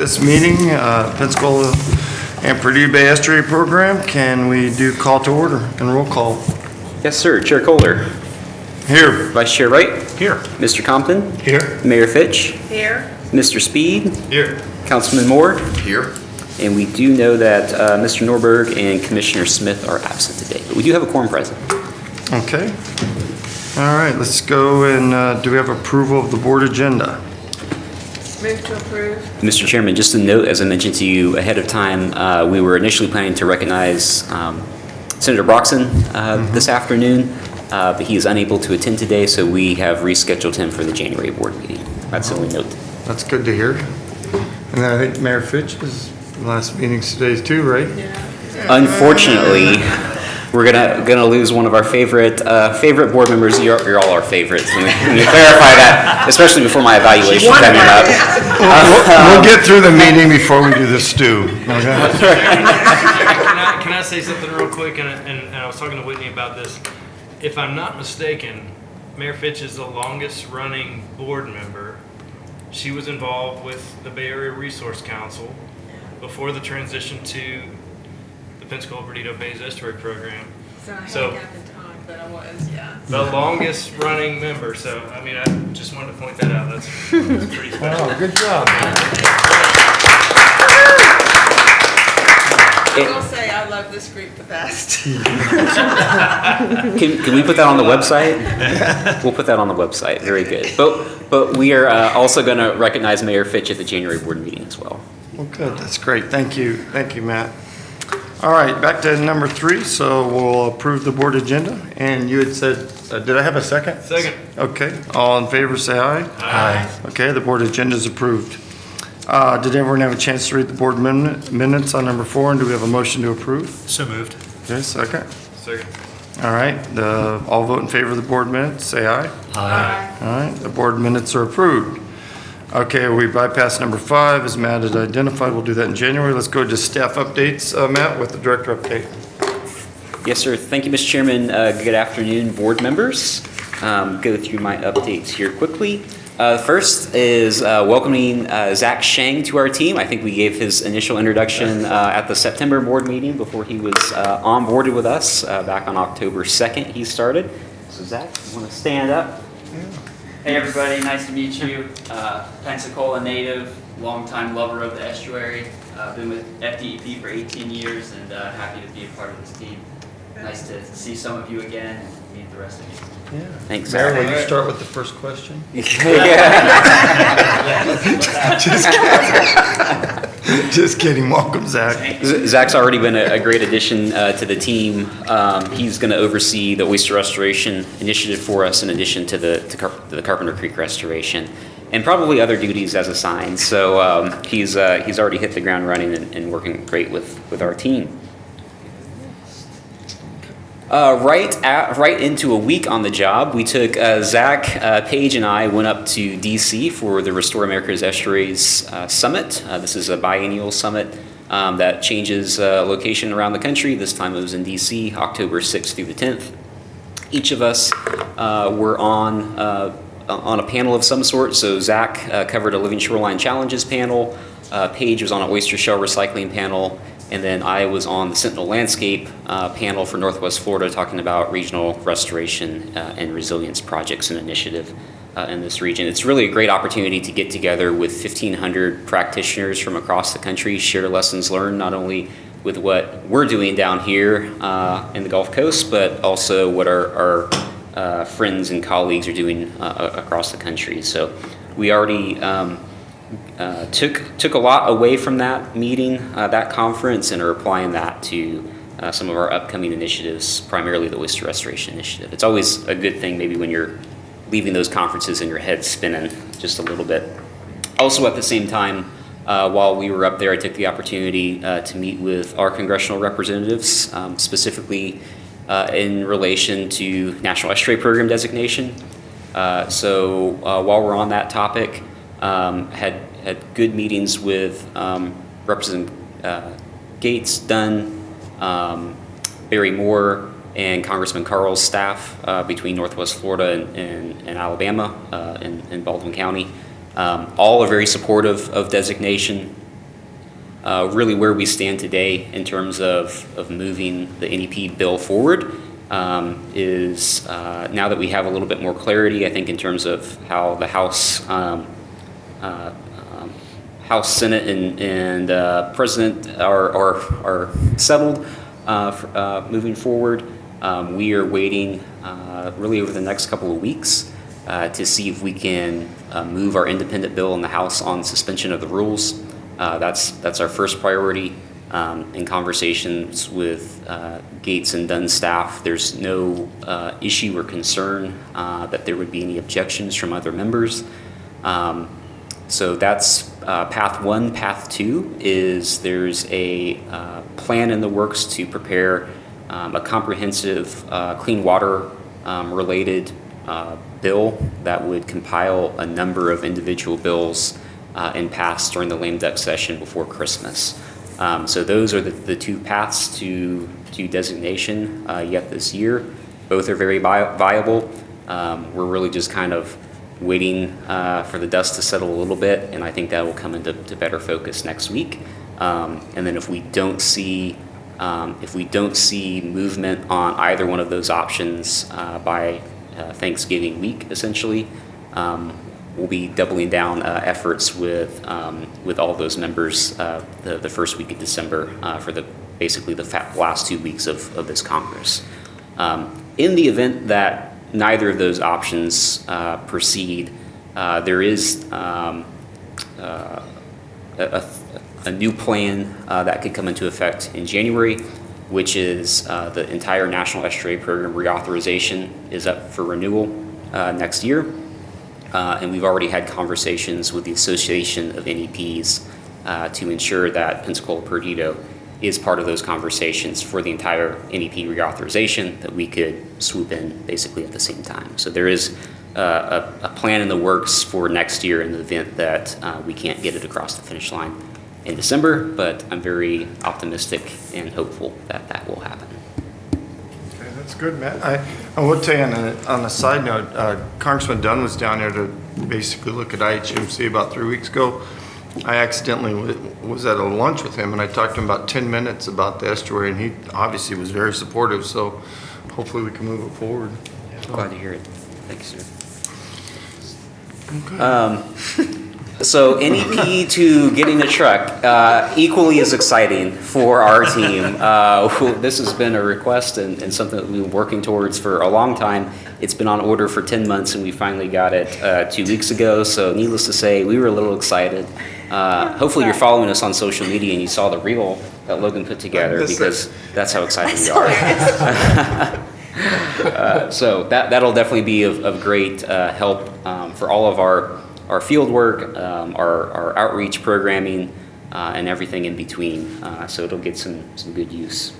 this meeting, Pensacola and Purdue Bay Estuary Program. Can we do call to order and roll call? Yes, sir. Chair Kohler. Here. Vice Chair Wright. Here. Mr. Compton. Here. Mayor Fitch. Here. Mr. Speed. Here. Councilman Moore. Here. And we do know that Mr. Norberg and Commissioner Smith are absent today, but we do have a quorum present. Okay. All right, let's go and do we have approval of the board agenda? Move to approve. Mr. Chairman, just a note, as I mentioned to you ahead of time, we were initially planning to recognize Senator Broxson this afternoon, but he is unable to attend today, so we have rescheduled him for the January board meeting. That's the only note. That's good to hear. And then I think Mayor Fitch is last meeting's today too, right? Yeah. Unfortunately, we're gonna lose one of our favorite board members. You're all our favorites. Let me clarify that, especially before my evaluation coming up. We'll get through the meeting before we do the stew. Okay? Can I say something real quick? And I was talking to Whitney about this. If I'm not mistaken, Mayor Fitch is the longest running board member. She was involved with the Bay Area Resource Council before the transition to the Pensacola Perdido Bays Estuary Program. So I had So- a gap in time, but I was, yeah. The longest running member. So, I mean, I just wanted to point that out. That's pretty special. Oh, good job. I will say I love this group the best. Can we put that on the website? We'll put that on the website. Very good. But we are also going to recognize Mayor Fitch at the January board meeting as well. Well, good. That's great. Thank you, Matt. All right, back to number 3. So we'll approve the board agenda. And you had said, did I have a second? Second. Okay. All in favor, say aye. Aye. Okay, the board agenda is approved. Did everyone have a chance to read the board minutes on number 4? And do we have a motion to approve? So moved. Okay, second. Second. All right, all vote in favor of the board minutes, say aye. Aye. All right, the board minutes are approved. Okay, we bypassed number 5, as Matt had identified. We'll do that in January. Let's go to staff updates. Matt, with the director update. Yes, sir. Thank you, Mr. Chairman. Good afternoon, board members. Go through my updates here quickly. First is welcoming Zach Shang to our team. I think we gave his initial introduction at the September board meeting before he was onboarded with us back on October 2nd. He started. So Zach, you want to stand up? Hey everybody, nice to meet you. Pensacola native, longtime lover of the estuary. Been with FDEP for 18 years and happy to be a part of this team. Nice to see some of you again and meet the rest of you. Yeah. Thanks, Mayor, Zach. will you start with the first question? Just kidding. Welcome, Zach. Zach's already been a great addition to the team. He's going to oversee the oyster restoration initiative for us in addition to the Carpenter Creek restoration and probably other duties as assigned. So he's already hit the ground running and working great with our team. Right into a week on the job, we took Zach, Paige, and I went up to DC for the Restore America's Estuaries Summit. This is a biennial summit that changes location around the country. This time it was in DC, October 6th through the 10th. Each of us were on a panel of some sort. So Zach covered a Living Shoreline Challenges panel. Paige was on an oyster shell recycling panel. And then I was on the Sentinel Landscape panel for Northwest Florida talking about regional restoration and resilience projects and initiative in this region. It's really a great opportunity to get together with 1,500 practitioners from across the country, share lessons learned, not only with what we're doing down here in the Gulf Coast, but also what our friends and colleagues are doing across the country. So we already took a lot away from that meeting, that conference, and are applying that to some of our upcoming initiatives, primarily the oyster restoration initiative. It's always a good thing maybe when you're leaving those conferences and your head's spinning just a little bit. Also at the same time, while we were up there, I took the opportunity to meet with our congressional representatives, specifically in relation to National Estuary Program designation. So while we're on that topic, had good meetings with Representative Gates, Dunn, Barry Moore, and Congressman Carl's staff between Northwest Florida and Alabama in Baldwin County. All are very supportive of designation. really where we stand today in terms of moving the NEP bill forward is now that we have a little bit more clarity, I think, in terms of how the House, Senate, and President are settled moving forward. We are waiting really over the next couple of weeks to see if we can move our independent bill in the House on suspension of the rules. That's our first priority. In conversations with Gates and Dunn staff, there's no issue or concern that there would be any objections from other members. So that's path one. Path two is there's a plan in the works to prepare a comprehensive clean water related bill that would compile a number of individual bills and pass during the lame duck session before Christmas. So those are the two paths to designation yet this year. Both are very viable. We're really just kind of waiting for the dust to settle a little bit, and I think that will come into better focus next week. And then if we don't see movement on either one of those options by Thanksgiving week, essentially, we'll be doubling down efforts with all those members the first week of December for basically the last 2 weeks of this Congress. In the event that neither of those options proceed, there is a new plan that could come into effect in January, which is the entire National Estuary Program reauthorization is up for renewal next year. And we've already had conversations with the Association of NEPs to ensure that Pensacola Perdido is part of those conversations for the entire NEP reauthorization, that we could swoop in basically at the same time. So there is a plan in the works for next year in the event that we can't get it across the finish line in December, but I'm very optimistic and hopeful that that will happen. Okay, that's good, Matt. I will tell you on a side note, Congressman Dunn was down there to basically look at IHMC about 3 weeks ago. I accidentally was at a lunch with him, and I talked to him about 10 minutes about the estuary, and he obviously was very supportive, so hopefully we can move it forward. Glad to hear it. Thank you, sir. Okay. So NEP to getting a truck, equally as exciting for our team. This has been a request and something that we've been working towards for a long time. It's been on order for 10 months, and we finally got it 2 weeks ago. So needless to say, we were a little excited. Hopefully you're following us on social media and you saw the reel that Logan put together, because that's how excited we are. So that'll definitely be of great help for all of our field work, our outreach programming, and everything in between. So it'll get some good use.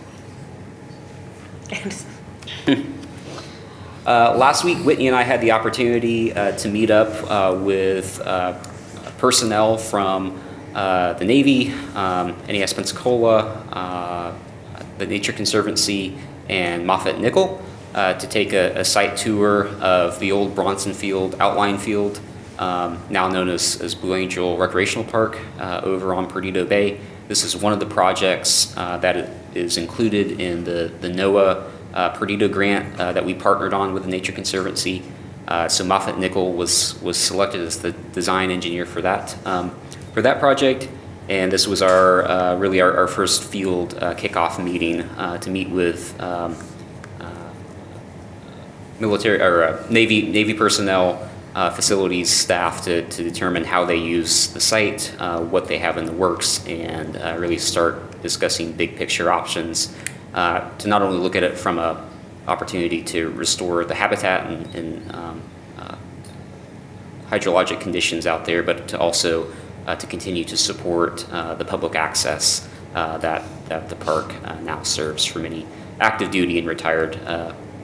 Last week, Whitney and I had the opportunity to meet up with personnel from the Navy, NES Pensacola, the Nature Conservancy, and Moffett Nickel to take a site tour of the old Bronson Field outline field, now known as Blue Angel Recreational Park over on Perdido Bay. This is one of the projects that is included in the NOAA Perdido grant that we partnered on with the Nature Conservancy. So Moffett Nickel was selected as the design engineer for that project, and this was our really our first field kickoff meeting to meet with military or Navy personnel, facilities staff to determine how they use the site, what they have in the works, and really start discussing big picture options to not only look at it from a opportunity to restore the habitat and hydrologic conditions out there, but to also to continue to support the public access that the park now serves for many active duty and retired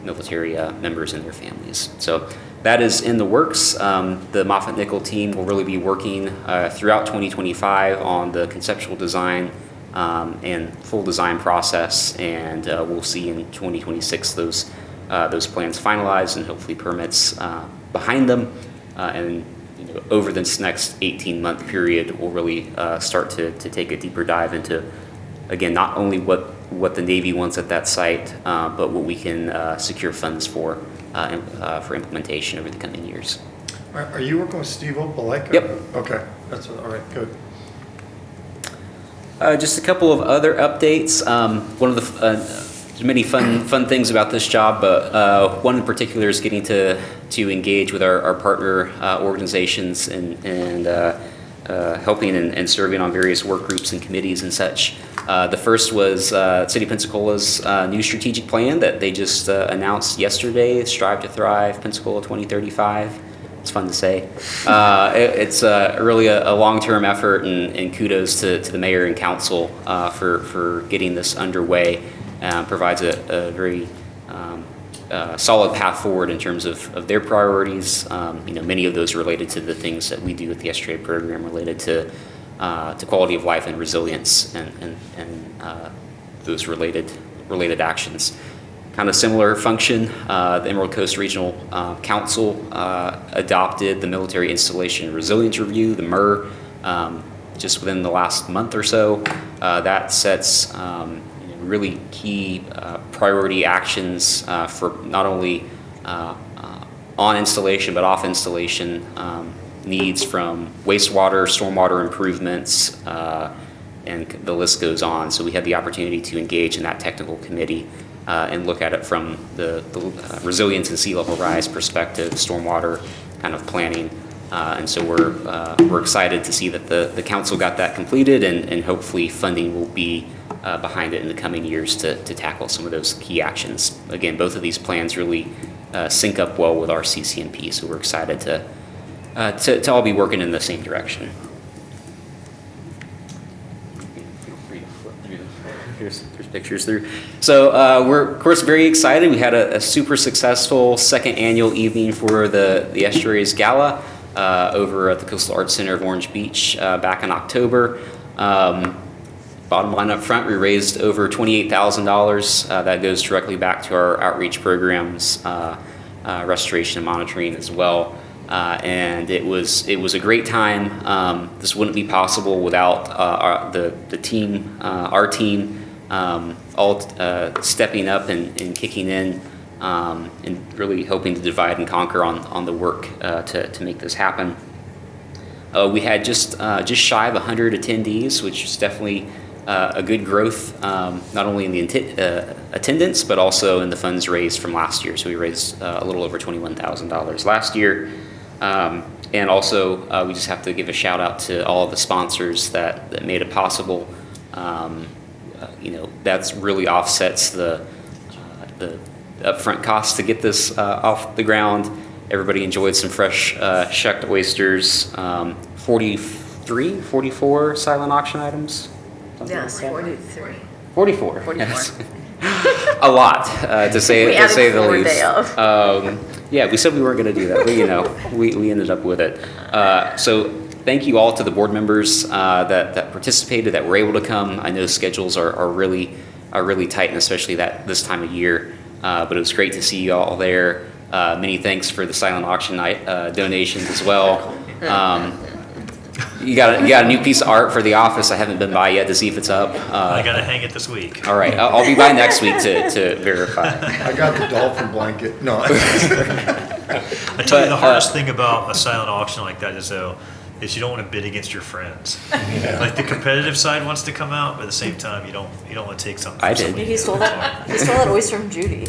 military members and their families. So that is in the works. The Moffett Nickel team will really be working throughout 2025 on the conceptual design and full design process, and we'll see in 2026 those plans finalized and hopefully permits behind them. And over this next 18-month period, we'll really start to take a deeper dive into, again, not only what the Navy wants at that site, but what we can secure funds for implementation over the coming years. Are you working with Steve Opelika? Yep. Okay, that's, all right, good. Just a couple of other updates. One of the there's many fun things about this job, but one in particular is getting to engage with our partner organizations and helping and serving on various work groups and committees and such. The first was City of Pensacola's new strategic plan that they just announced yesterday, Strive to Thrive, Pensacola 2035. It's fun to say. It's really a long-term effort, and kudos to the mayor and council for getting this underway. Provides a very solid path forward in terms of their priorities. Many of those related to the things that we do with the SGA program, related to quality of life and resilience, and those related actions. Kind of similar function, the Emerald Coast Regional Council adopted the Military Installation Resilience Review, the MER, just within the last month or so. That sets really key priority actions for not only on installation but off installation needs, from wastewater, stormwater improvements, and the list goes on. So we had the opportunity to engage in that technical committee and look at it from the resilience and sea level rise perspective, stormwater kind of planning. And so we're excited to see that the council got that completed, and hopefully funding will be behind it in the coming years to tackle some of those key actions. Again, both of these plans really sync up well with our CCNP, so we're excited to all be working in the same direction. Here's pictures through. So we're, of course, very excited. We had a super successful second annual evening for the Estuaries Gala over at the Coastal Arts Center of Orange Beach back in October. Bottom line up front, we raised over $28,000. That goes directly back to our outreach programs, restoration and monitoring as well. And it was a great time. This wouldn't be possible without the team, our team, all stepping up and kicking in, and really hoping to divide and conquer on the work to make this happen. We had just shy of 100 attendees, which is definitely a good growth, not only in the attendance, but also in the funds raised from last year. So we raised a little over $21,000 last year. And also, we just have to give a shout out to all of the sponsors that made it possible. That's really offsets the upfront costs to get this off the ground. Everybody enjoyed some fresh shucked oysters, 44 silent auction items. Yes, Like 43. 44. 44. Yes. A lot, to say We added the 4 least. day of. Yeah, we said we weren't going to do that, but we ended up with it. So thank you all to the board members that participated, that were able to come. I know schedules are really tight, and especially this time of year. But it was great to see you all there. Many thanks for the silent auction night donations as well. You got a new piece of art for the office. I haven't been by yet to see if it's up. I gotta hang it this week. All right, I'll be by next week to verify. I got the dolphin blanket. No. I tell you, the hardest thing about a silent auction like that is you don't want to bid against your friends. Like the competitive side wants to come out, but at the same time you don't want to take something. I from did. somebody He who stole doesn't that. want He stole that oyster from Judy.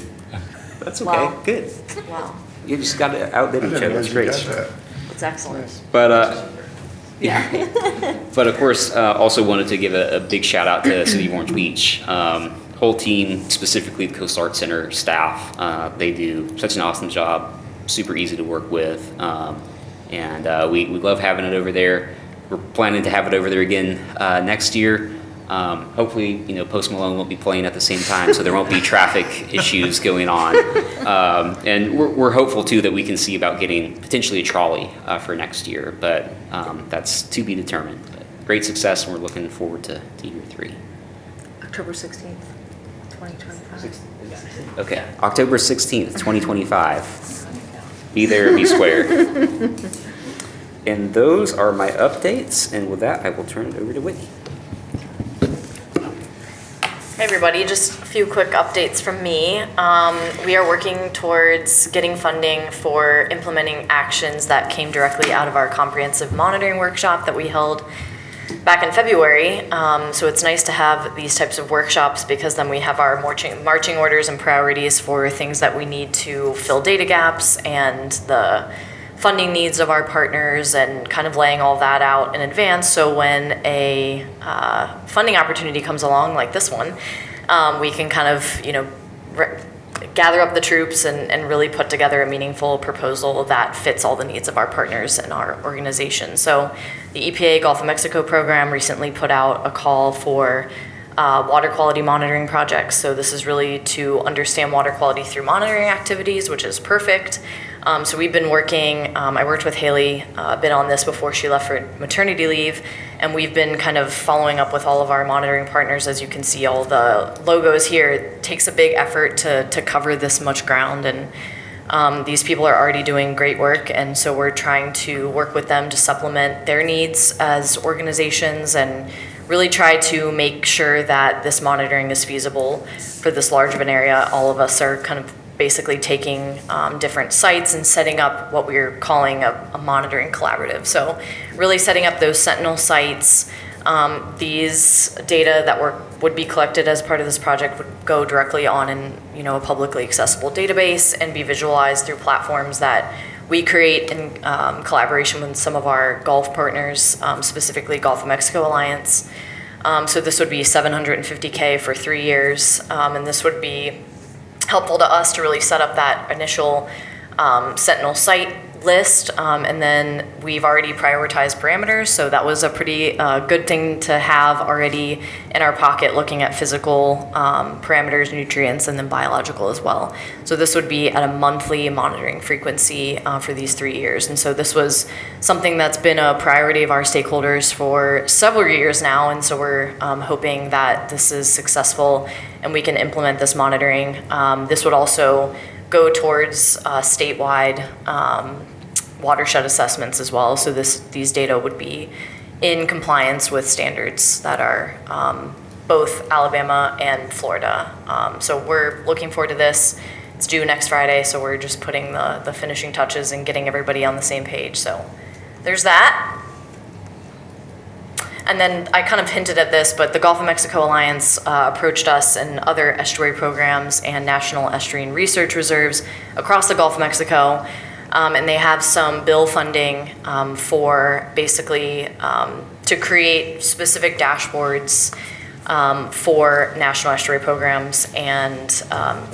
That's okay. Wow. Good. Wow, You just got to outbid I each didn't other. know It's you great. got that. it's excellent. But Yeah. But of course, also wanted to give a big shout out to City of Orange Beach. Whole team, specifically the Coastal Arts Center staff, they do such an awesome job, super easy to work with. And we love having it over there. We're planning to have it over there again next year. Hopefully, Post Malone won't be playing at the same time, so there won't be traffic issues going on. And we're hopeful too that we can see about getting potentially a trolley for next year, but that's to be determined. But great success, and we're looking forward to year 3. October 16th, 2025. Okay, October 16th, 2025. Be there, be square. And those are my updates. And with that, I will turn it over to Whitney. Hey everybody, just a few quick updates from me. We are working towards getting funding for implementing actions that came directly out of our comprehensive monitoring workshop that we held back in February. So it's nice to have these types of workshops because then we have our marching orders and priorities for things that we need to fill data gaps and the funding needs of our partners and kind of laying all that out in advance. So when a funding opportunity comes along like this one, we can kind of, gather up the troops and really put together a meaningful proposal that fits all the needs of our partners and our organization. So the EPA Gulf of Mexico program recently put out a call for water quality monitoring projects. So this is really to understand water quality through monitoring activities, which is perfect. So we've been working, I worked with Haley a bit on this before she left for maternity leave, and we've been kind of following up with all of our monitoring partners. As you can see, all the logos here, it takes a big effort to cover this much ground, and these people are already doing great work, and so we're trying to work with them to supplement their needs as organizations and really try to make sure that this monitoring is feasible for this large of an area. All of us are kind of basically taking different sites and setting up what we're calling a monitoring collaborative. So really setting up those sentinel sites. These data that would be collected as part of this project would go directly on in a publicly accessible database and be visualized through platforms that we create in collaboration with some of our Gulf partners, specifically Gulf of Mexico Alliance. So this would be $750K for 3 years, and this would be helpful to us to really set up that initial Sentinel site list, and then we've already prioritized parameters, so that was a pretty good thing to have already in our pocket, looking at physical parameters, nutrients, and then biological as well. So this would be at a monthly monitoring frequency for these 3 years, and so this was something that's been a priority of our stakeholders for several years now, and so we're hoping that this is successful and we can implement this monitoring. This would also go towards statewide watershed assessments as well. So these data would be in compliance with standards that are both Alabama and Florida. So we're looking forward to this. It's due next Friday, so we're just putting the finishing touches and getting everybody on the same page. So there's that. And then I kind of hinted at this, but the Gulf of Mexico Alliance approached us and other estuary programs and national estuarine research reserves across the Gulf of Mexico. And they have some bill funding for basically to create specific dashboards for national estuary programs and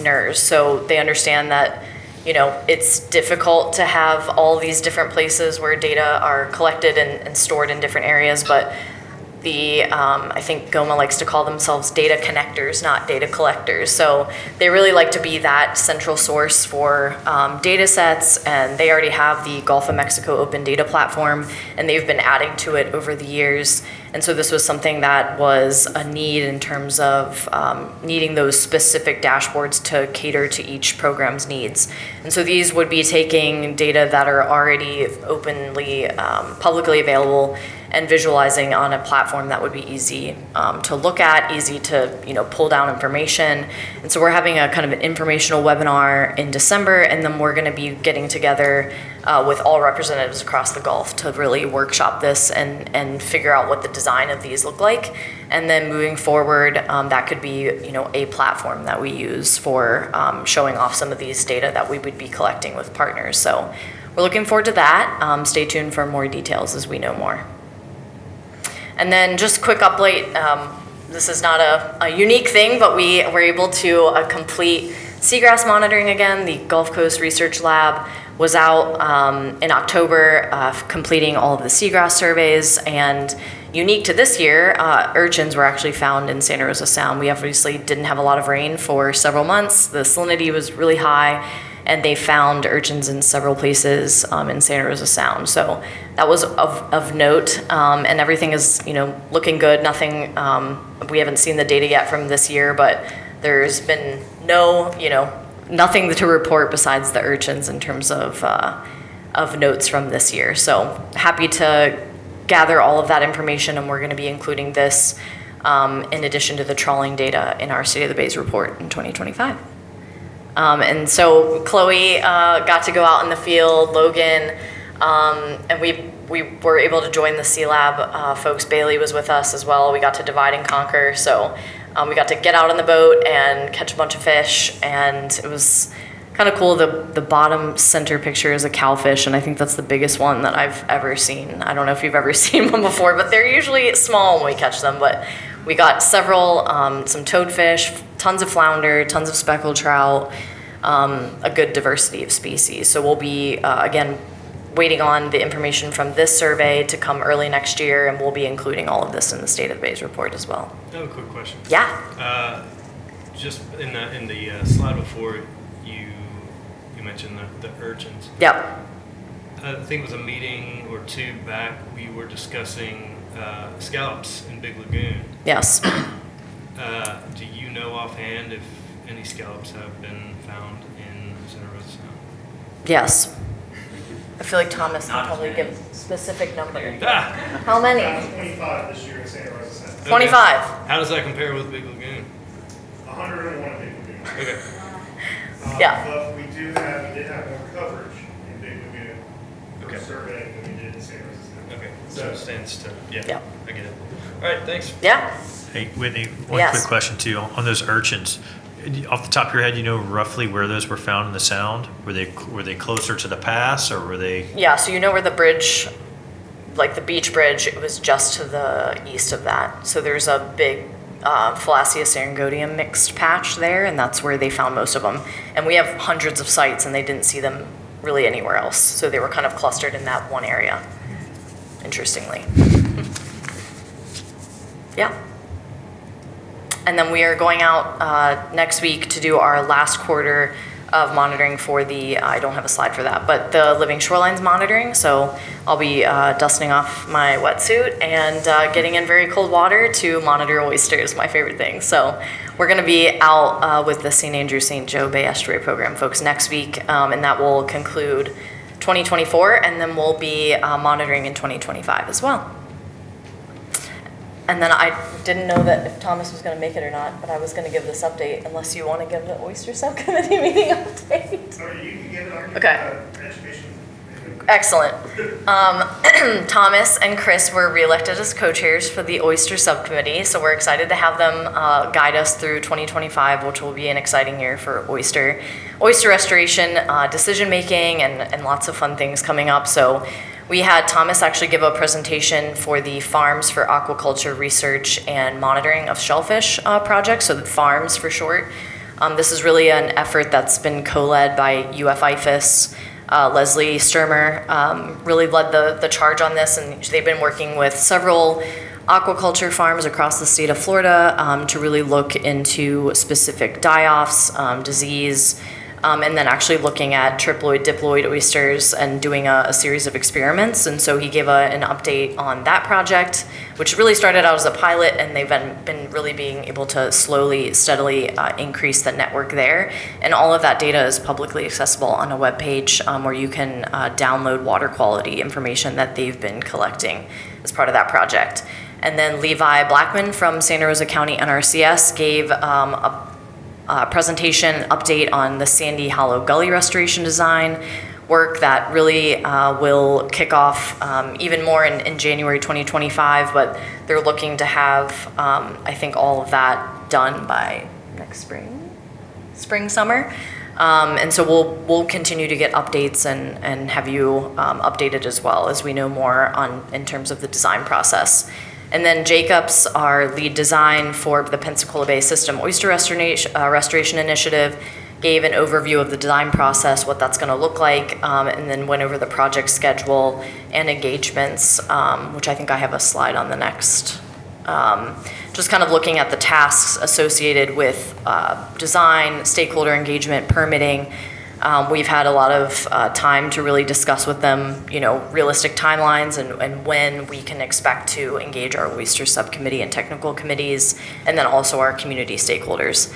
NERS. So they understand that it's difficult to have all these different places where data are collected and stored in different areas, but I think GOMA likes to call themselves data connectors, not data collectors. So they really like to be that central source for data sets, and they already have the Gulf of Mexico Open Data Platform, and they've been adding to it over the years. And so this was something that was a need in terms of needing those specific dashboards to cater to each program's needs. And so these would be taking data that are already openly, publicly available and visualizing on a platform that would be easy to look at, easy to pull down information. And so we're having a kind of an informational webinar in December, and then we're going to be getting together with all representatives across the Gulf to really workshop this and figure out what the design of these look like. And then moving forward, that could be a platform that we use for showing off some of these data that we would be collecting with partners. So we're looking forward to that. Stay tuned for more details as we know more. And then just quick update, this is not a unique thing, but we were able to complete seagrass monitoring again. The Gulf Coast Research Lab was out in October completing all of the seagrass surveys, and unique to this year, urchins were actually found in Santa Rosa Sound. We obviously didn't have a lot of rain for several months. The salinity was really high, and they found urchins in several places in Santa Rosa Sound. So that was of note, and everything is looking good. Nothing, we haven't seen the data yet from this year, but there's been nothing to report besides the urchins in terms of of notes from this year. So happy to gather all of that information, and we're going to be including this in addition to the trawling data in our State of the Bays report in 2025. And so Chloe got to go out in the field, Logan, and we were able to join the Sea Lab folks. Bailey was with us as well. We got to divide and conquer. So we got to get out on the boat and catch a bunch of fish, and it was kind of cool. The bottom center picture is a cowfish, and I think that's the biggest one that I've ever seen. I don't know if you've ever seen one before, but they're usually small when we catch them. But we got several, some toadfish, tons of flounder, tons of speckled trout, a good diversity of species. So we'll be, again, waiting on the information from this survey to come early next year, and we'll be including all of this in the State of the Bays report as well. I have a quick question. Yeah. Just in the slide before, you mentioned the urchins. Yep. I think it was a meeting or two back, we were discussing scallops in Big Lagoon. Yes. Do you know offhand if any scallops have been found in Santa Rosa Sound? Yes. I feel like Thomas can Not probably as give many. specific numbers. Ah, How many? 25 this year in Santa Rosa Sound. okay. 25. How does that compare with Big Lagoon? 101 people do. Okay. Yeah. But we did have more coverage in Big Lagoon for Okay. a survey than we did in Santa Rosa Sound. Okay. So it stands to, yeah, Yeah. I get it. All right, thanks. Yeah. Hey, Whitney, one Yes. quick question too, on those urchins. Off the top of your head, you know roughly where those were found in the sound? Were they closer to the pass, or were they? Yeah, so you know where the bridge, like the beach bridge, it was just to the east of that. So there's a big Phalasia syringodium mixed patch there, and that's where they found most of them. And we have hundreds of sites, and they didn't see them really anywhere else. So they were kind of clustered in that one area, interestingly. Yeah. And then we are going out next week to do our last quarter of monitoring for the, I don't have a slide for that, but the living shorelines monitoring. So I'll be dusting off my wetsuit and getting in very cold water to monitor oysters, my favorite thing. So we're going to be out with the St. Andrew St. Joe Bay Estuary Program folks next week, and that will conclude 2024, and then we'll be monitoring in 2025 as well. And then I didn't know that if Thomas was going to make it or not, but I was going to give this update unless you want to give the oyster subcommittee meeting update. Or you can give it, I can Okay. education. Excellent. Thomas and Chris were reelected as co-chairs for the oyster subcommittee, so we're excited to have them guide us through 2025, which will be an exciting year for oyster restoration, decision making, and lots of fun things coming up. So we had Thomas actually give a presentation for the Farms for Aquaculture Research and Monitoring of Shellfish project, so the FARMS for short. This is really an effort that's been co-led by UF-IFAS. Leslie Sturmer really led the charge on this, and they've been working with several aquaculture farms across the state of Florida to really look into specific die-offs, disease, and then actually looking at triploid, diploid oysters and doing a series of experiments. And so he gave an update on that project, which really started out as a pilot, and they've been really being able to slowly, steadily increase the network there. And all of that data is publicly accessible on a webpage where you can download water quality information that they've been collecting as part of that project. And then Levi Blackman from Santa Rosa County NRCS gave a presentation update on the Sandy Hollow Gully restoration design work that really will kick off even more in January 2025, but they're looking to have, I think, all of that done by next spring, summer. And so we'll continue to get updates and have you updated as well as we know more in terms of the design process. And then Jacobs, our lead design for the Pensacola Bay System Oyster Restoration Initiative, gave an overview of the design process, what that's going to look like, and then went over the project schedule and engagements, which I think I have a slide on the next. Just kind of looking at the tasks associated with design, stakeholder engagement, permitting, We've had a lot of time to really discuss with them, realistic timelines and when we can expect to engage our oyster subcommittee and technical committees, and then also our community stakeholders.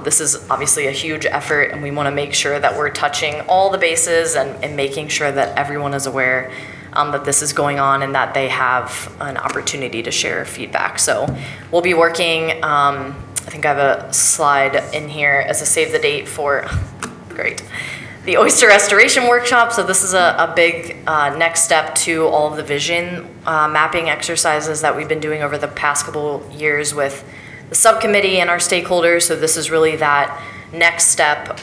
This is obviously a huge effort, and we want to make sure that we're touching all the bases and making sure that everyone is aware that this is going on and that they have an opportunity to share feedback. So we'll be working, I think I have a slide in here as a save the date for, great, the oyster restoration workshop. So this is a big next step to all of the vision mapping exercises that we've been doing over the past couple years with the subcommittee and our stakeholders. So this is really that next step.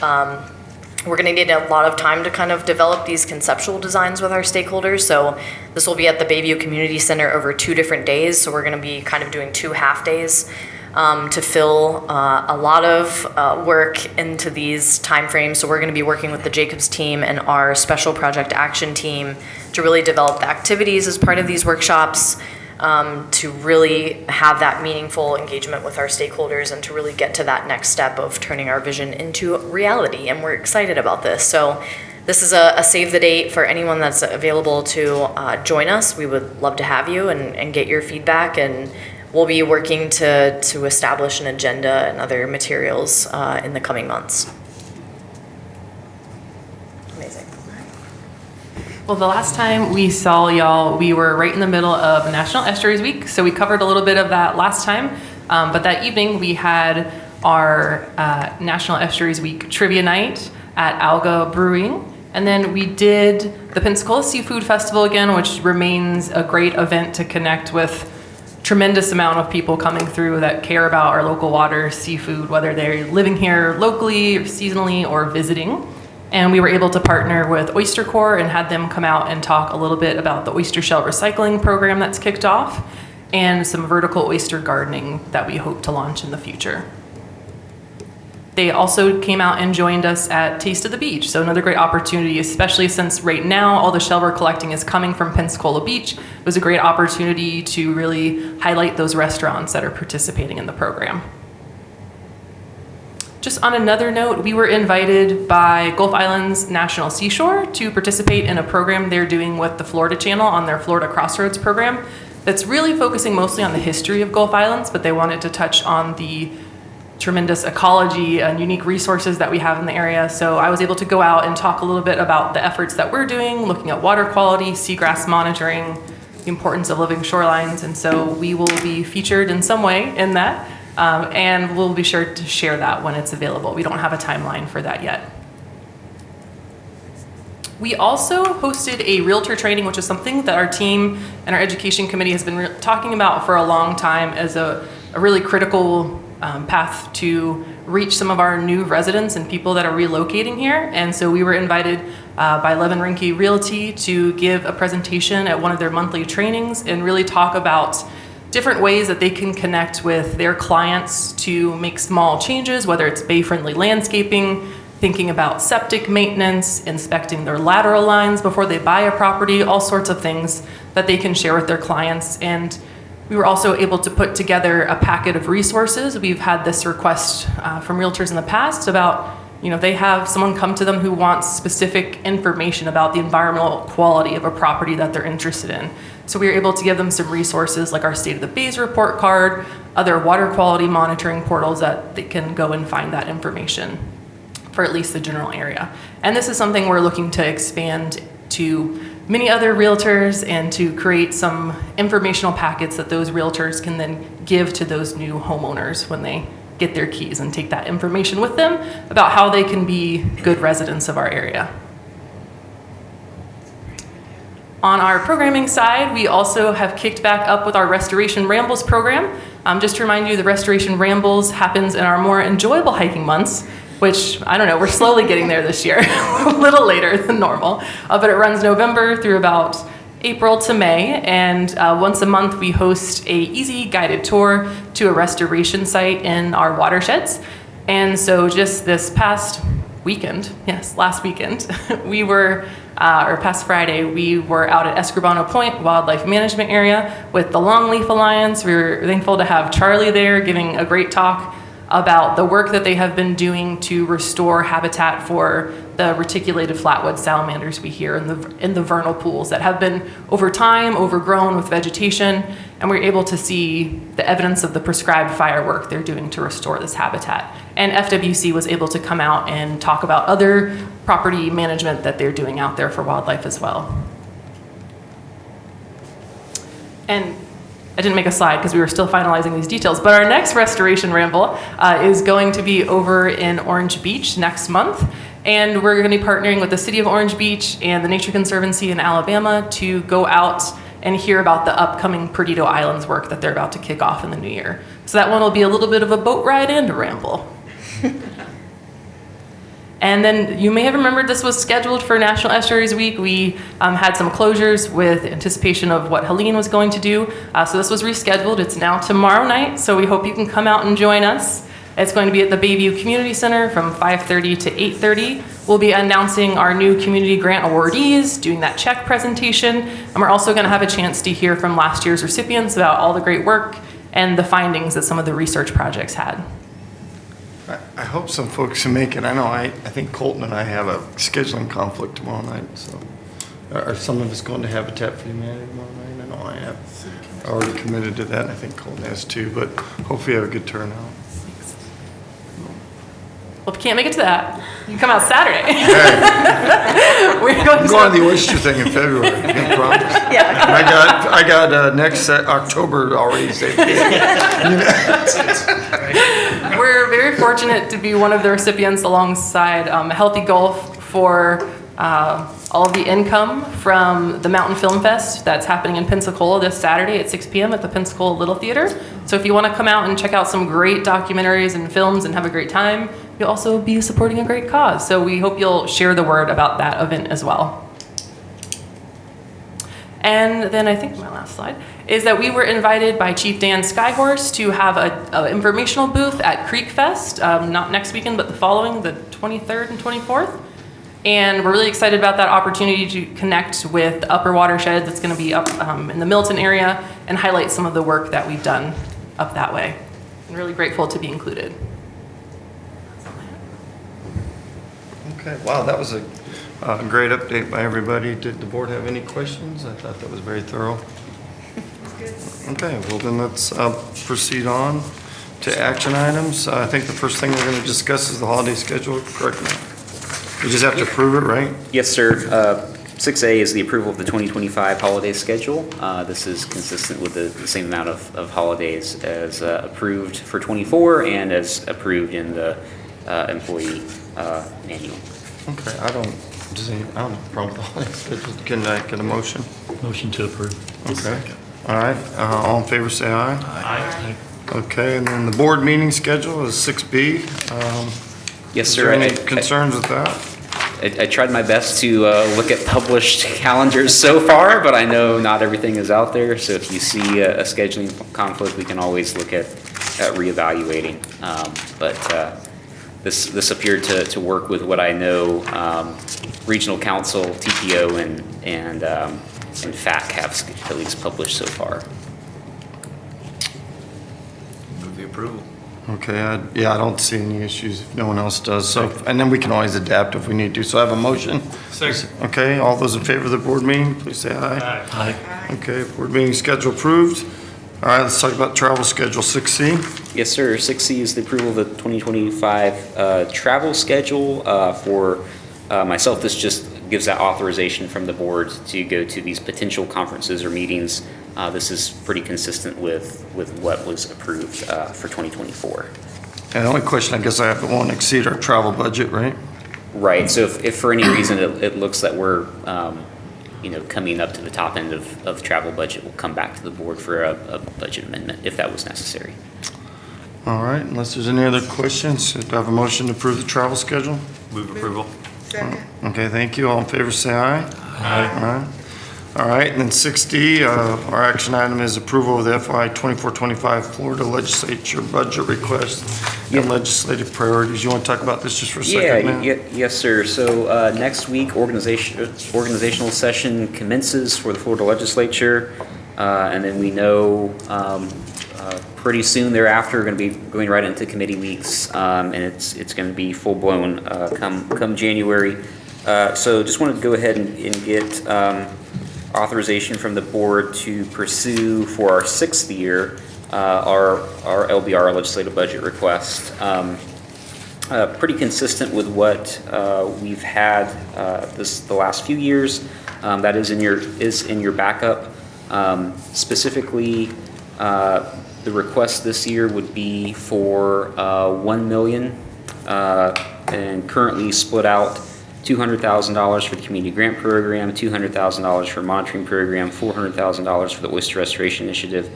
We're going to need a lot of time to kind of develop these conceptual designs with our stakeholders. So this will be at the Bayview Community Center over 2 different days. So we're going to be kind of doing 2 half days to fill a lot of work into these timeframes. So we're going to be working with the Jacobs team and our special project action team to really develop the activities as part of these workshops, to really have that meaningful engagement with our stakeholders and to really get to that next step of turning our vision into reality. And we're excited about this. So this is a save the date for anyone that's available to join us. We would love to have you and get your feedback, and we'll be working to establish an agenda and other materials in the coming months. Amazing. Well, the last time we saw y'all, we were right in the middle of National Estuaries Week, so we covered a little bit of that last time. But that evening we had our National Estuaries Week trivia night at Alga Brewing. And then we did the Pensacola Seafood Festival again, which remains a great event to connect with tremendous amount of people coming through that care about our local water, seafood, whether they're living here locally, or seasonally, or visiting. And we were able to partner with Oyster Corps and had them come out and talk a little bit about the oyster shell recycling program that's kicked off and some vertical oyster gardening that we hope to launch in the future. They also came out and joined us at Taste of the Beach. So another great opportunity, especially since right now all the shell we're collecting is coming from Pensacola Beach. It was a great opportunity to really highlight those restaurants that are participating in the program. Just on another note, we were invited by Gulf Islands National Seashore to participate in a program they're doing with the Florida Channel on their Florida Crossroads program that's really focusing mostly on the history of Gulf Islands, but they wanted to touch on the tremendous ecology and unique resources that we have in the area. So I was able to go out and talk a little bit about the efforts that we're doing, looking at water quality, seagrass monitoring, the importance of living shorelines. And so we will be featured in some way in that. And we'll be sure to share that when it's available. We don't have a timeline for that yet. We also hosted a realtor training, which is something that our team and our education committee has been talking about for a long time as a really critical path to reach some of our new residents and people that are relocating here. And so we were invited by Levin Rinke Realty to give a presentation at one of their monthly trainings and really talk about different ways that they can connect with their clients to make small changes, whether it's bay-friendly landscaping, thinking about septic maintenance, inspecting their lateral lines before they buy a property, all sorts of things that they can share with their clients. And we were also able to put together a packet of resources. We've had this request from realtors in the past about, they have someone come to them who wants specific information about the environmental quality of a property that they're interested in. So we were able to give them some resources like our State of the Bays report card, other water quality monitoring portals that they can go and find that information for at least the general area. And this is something we're looking to expand to many other realtors and to create some informational packets that those realtors can then give to those new homeowners when they get their keys and take that information with them about how they can be good residents of our area. On our programming side, we also have kicked back up with our Restoration Rambles program. Just to remind you, the Restoration Rambles happens in our more enjoyable hiking months, which, I don't know, we're slowly getting there this year, a little later than normal. But it runs November through about April to May, and once a month we host a easy guided tour to a restoration site in our watersheds. And so just this past weekend, last weekend, we were, or past Friday, we were out at Escribano Point Wildlife Management Area with the Longleaf Alliance. We were thankful to have Charlie there giving a great talk about the work that they have been doing to restore habitat for the reticulated flatwood salamanders we hear in the vernal pools that have been over time overgrown with vegetation, and we're able to see the evidence of the prescribed fire work they're doing to restore this habitat. And FWC was able to come out and talk about other property management that they're doing out there for wildlife as well. And I didn't make a slide because we were still finalizing these details, but our next restoration ramble is going to be over in Orange Beach next month. And we're going to be partnering with the City of Orange Beach and the Nature Conservancy in Alabama to go out and hear about the upcoming Perdido Islands work that they're about to kick off in the new year. So that one will be a little bit of a boat ride and a ramble. And then you may have remembered this was scheduled for National Estuaries Week. We had some closures with anticipation of what Helene was going to do. So this was rescheduled. It's now tomorrow night. So we hope you can come out and join us. It's going to be at the Bayview Community Center from 5:30 to 8:30. We'll be announcing our new community grant awardees, doing that check presentation. And we're also going to have a chance to hear from last year's recipients about all the great work and the findings that some of the research projects had. I hope some folks can make it. I know I think Colton and I have a scheduling conflict tomorrow night, so. Are some of us going to Habitat for Humanity tomorrow night? I know I have already committed to that, and I think Colton has too, but hopefully you have a good turnout. Well, if you can't make it to that, you can come out Saturday. We're going I'm going to the oyster thing in February, I promise. Yeah. I got next October already saved. We're very fortunate to be one of the recipients alongside Healthy Gulf for all of the income from the Mountain Film Fest that's happening in Pensacola this Saturday at 6 p.m. at the Pensacola Little Theater. So if you want to come out and check out some great documentaries and films and have a great time, you'll also be supporting a great cause. So we hope you'll share the word about that event as well. And then I think my last slide is that we were invited by Chief Dan Skyhorse to have an informational booth at Creek Fest, not next weekend, but the following, the 23rd and 24th. And we're really excited about that opportunity to connect with the upper watershed that's going to be up in the Milton area and highlight some of the work that we've done up that way. I'm really grateful to be included. Okay, wow, that was a great update by everybody. Did the board have any questions? I thought that was very thorough. Okay, well then let's proceed on to action items. I think the first thing we're going to discuss is the holiday schedule, correct me? We just have to approve it, right? Yes, sir. 6A is the approval of the 2025 holiday schedule. This is consistent with the same amount of holidays as approved for 24 and as approved in the employee manual. Okay, I don't have a problem with the holiday schedule. Can I get a motion? Motion to approve. Okay. All right, all in favor say aye. Aye. Okay, and then the board meeting schedule is 6B. Yes, Is sir. there any concerns with that? I tried my best to look at published calendars so far, but I know not everything is out there. So if you see a scheduling conflict, we can always look at reevaluating. But this appeared to work with what I know Regional Council, TPO, and FAC have at least published so far. Move the approval. Okay, I don't see any issues if no one else does. So, and then we can always adapt if we need to. So I have a motion. Second. Okay, all those in favor of the board meeting, please say aye. Aye. Okay, board meeting schedule approved. All right, let's talk about travel schedule 6C. Yes, sir. 6C is the approval of the 2025 travel schedule. For myself, this just gives that authorization from the board to go to these potential conferences or meetings. This is pretty consistent with what was approved for 2024. And the only question I guess I have, it won't exceed our travel budget, right? Right. So if for any reason it looks that we're coming up to the top end of travel budget, we'll come back to the board for a budget amendment if that was necessary. All right, unless there's any other questions, do I have a motion to approve the travel schedule? Move approval. Second. Okay, thank you. All in favor, say aye. Aye. All right, and then 6D, our action item is approval of the FY 24-25 Florida Legislature budget request and legislative priorities. You want to talk about this just for a second, man? Yes, sir. So next week, organizational session commences for the Florida Legislature, and then we know pretty soon thereafter, we're going to be going right into committee weeks, and it's going to be full blown come January. So just wanted to go ahead and get authorization from the board to pursue for our 6th year our LBR legislative budget request. Pretty consistent with what we've had the last few years. That is in your backup. Specifically, the request this year would be for $1 million, and currently split out $200,000 for the community grant program, $200,000 for monitoring program, $400,000 for the oyster restoration initiative,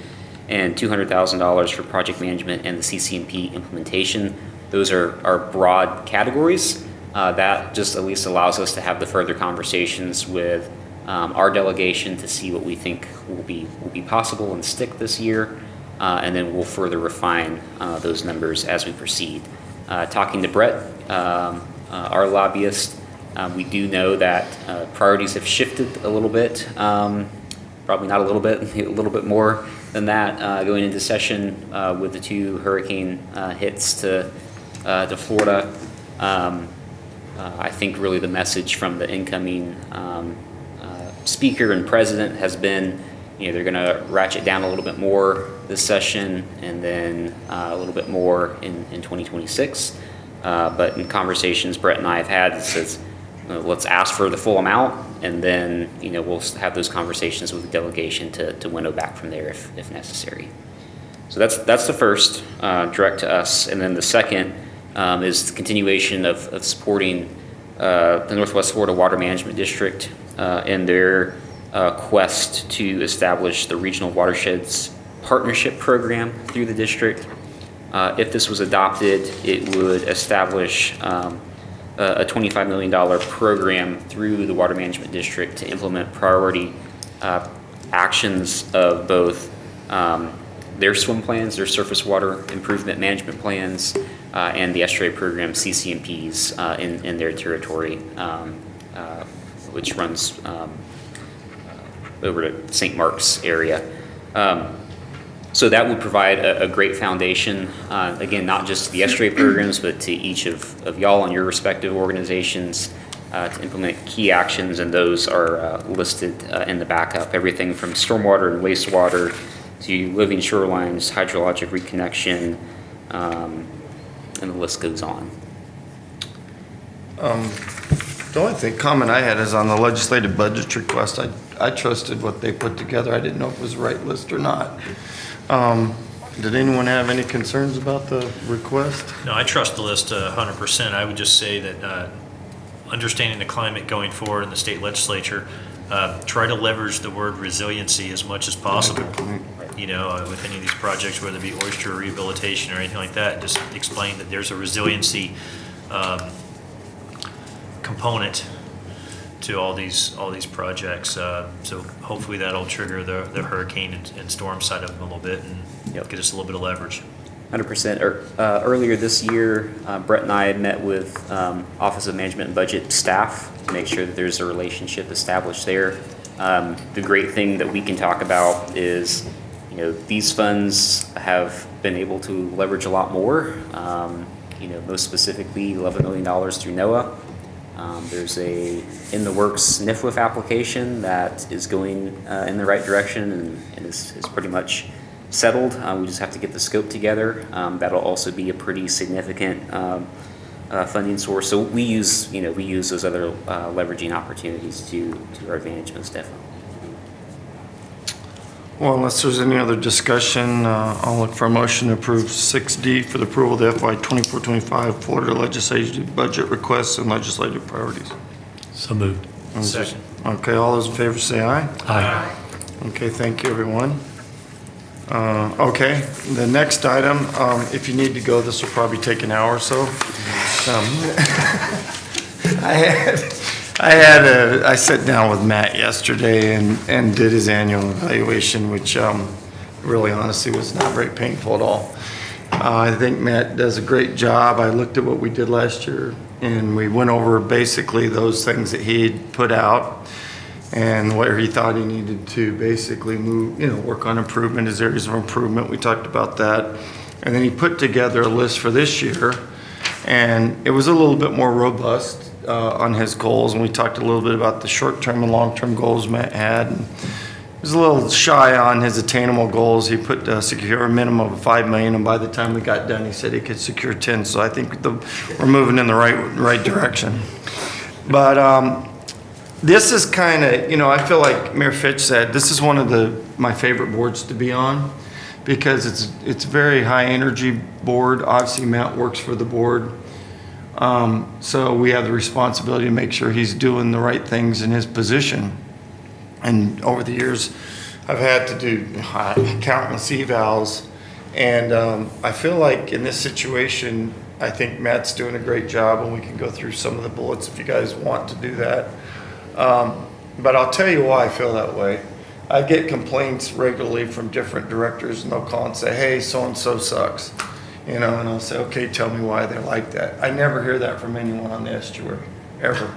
and $200,000 for project management and the CCMP implementation. Those are broad categories. That just at least allows us to have the further conversations with our delegation to see what we think will be possible and stick this year, and then we'll further refine those numbers as we proceed. Talking to Brett, our lobbyist, we do know that priorities have shifted a little bit, probably not a little bit more than that, going into session with the 2 hurricane hits to Florida. I think really the message from the incoming speaker and president has been, they're going to ratchet down a little bit more this session, and then a little bit more in 2026. But in conversations Brett and I have had, it says, let's ask for the full amount, and then we'll have those conversations with the delegation to winnow back from there if necessary. So that's the first, direct to us, and then the second is the continuation of supporting the Northwest Florida Water Management District in their quest to establish the Regional Watersheds Partnership Program through the district. If this was adopted, it would establish a $25 million program through the Water Management District to implement priority actions of both their swim plans, their surface water improvement management plans, and the estuary program CCMPs in their territory, which runs over to St. Mark's area. So that would provide a great foundation, again, not just the estuary programs, but to each of y'all and your respective organizations to implement key actions, and those are listed in the backup. Everything from stormwater and wastewater to living shorelines, hydrologic reconnection, and the list goes on. The only comment I had is on the legislative budget request. I trusted what they put together. I didn't know if it was the right list or not. Did anyone have any concerns about the request? No, I trust the list 100%. I would just say that understanding the climate going forward in the state legislature, try to leverage the word resiliency as much as possible. With any of these projects, whether it be oyster rehabilitation or anything like that, just explain that there's a resiliency component to all these projects. So hopefully that'll trigger the hurricane and storm side of them a little bit and get us a little bit of leverage. 100%. Earlier this year, Brett and I had met with Office of Management and Budget staff to make sure that there's a relationship established there. The great thing that we can talk about is, these funds have been able to leverage a lot more. Most specifically, $11 million through NOAA. There's a in the works NIFWIF application that is going in the right direction and is pretty much settled. We just have to get the scope together. That'll also be a pretty significant funding source. So we use those other leveraging opportunities to our advantage, most definitely. Well, unless there's any other discussion, I'll look for a motion to approve 6D for the approval of the FY 24-25 Florida legislative budget requests and legislative priorities. So moved. Second. Okay, all those in favor say aye. Aye. Okay, thank you, everyone. Okay, the next item, if you need to go, this will probably take an hour or so. I sat down with Matt yesterday and did his annual evaluation, which really honestly was not very painful at all. I think Matt does a great job. I looked at what we did last year and we went over basically those things that he put out. and where he thought he needed to basically move, work on improvement, his areas of improvement. We talked about that. And then he put together a list for this year, and it was a little bit more robust on his goals. And we talked a little bit about the short-term and long-term goals Matt had. And he was a little shy on his attainable goals. He put secure a minimum of $5 million, and by the time we got done, he said he could secure 10. So I think we're moving in the right direction. But this is kind of, I feel like Mayor Fitch said, this is one of my favorite boards to be on, because it's very high energy board. Obviously, Matt works for the board. So we have the responsibility to make sure he's doing the right things in his position. And over the years, I've had to do countless evals. And I feel like in this situation, I think Matt's doing a great job, and we can go through some of the bullets if you guys want to do that. But I'll tell you why I feel that way. I get complaints regularly from different directors, and they'll call and say, hey, so-and-so sucks. And I'll say, okay, tell me why they're like that. I never hear that from anyone on the estuary, ever.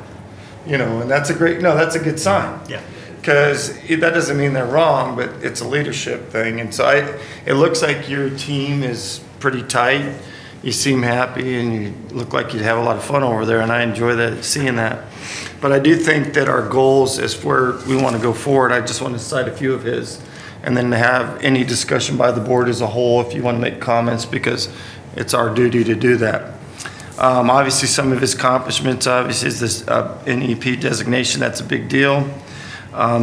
And that's a good sign. Yeah. Because that doesn't mean they're wrong, but it's a leadership thing. And so it looks like your team is pretty tight. You seem happy, and you look like you'd have a lot of fun over there, and I enjoy seeing that. But I do think that our goals is where we want to go forward. I just want to cite a few of his, and then to have any discussion by the board as a whole if you want to make comments, because it's our duty to do that. Obviously, some of his accomplishments, obviously, is this NEP designation. That's a big deal.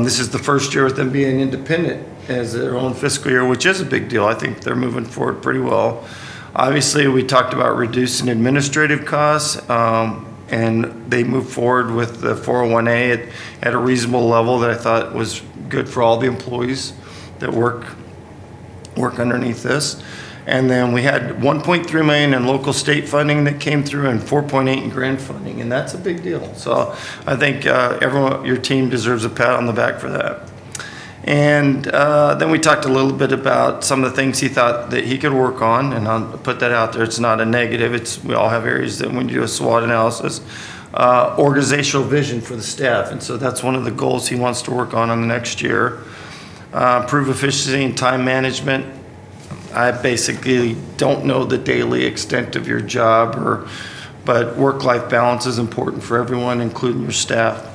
This is the first year with them being independent as their own fiscal year, which is a big deal. I think they're moving forward pretty well. Obviously, we talked about reducing administrative costs, and they moved forward with the 401A at a reasonable level that I thought was good for all the employees that work underneath this. And then we had 1.3 million in local state funding that came through, and 4.8 in grant funding, and that's a big deal. So I think your team deserves a pat on the back for that. And then we talked a little bit about some of the things he thought that he could work on, and I'll put that out there. It's not a negative. We all have areas that when you do a SWOT analysis, organizational vision for the staff, and so that's one of the goals he wants to work on the next year. Improve efficiency and time management. I basically don't know the daily extent of your job, but work-life balance is important for everyone, including your staff.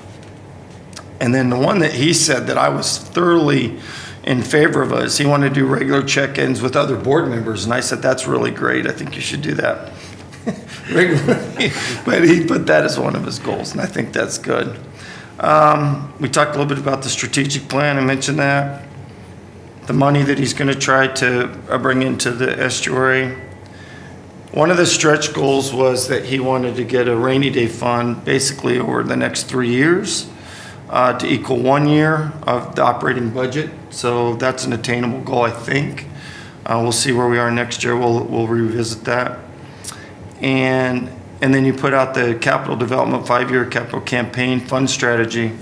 And then the one that he said that I was thoroughly in favor of is he wanted to do regular check-ins with other board members. And I said, that's really great. I think you should do that regularly. But he put that as one of his goals, and I think that's good. We talked a little bit about the strategic plan. I mentioned that. The money that he's going to try to bring into the estuary. One of the stretch goals was that he wanted to get a rainy day fund basically over the next 3 years to equal 1 year of the operating budget. So that's an attainable goal, I think. We'll see where we are next year. We'll revisit that. And then you put out the capital development 5-year capital campaign fund strategy.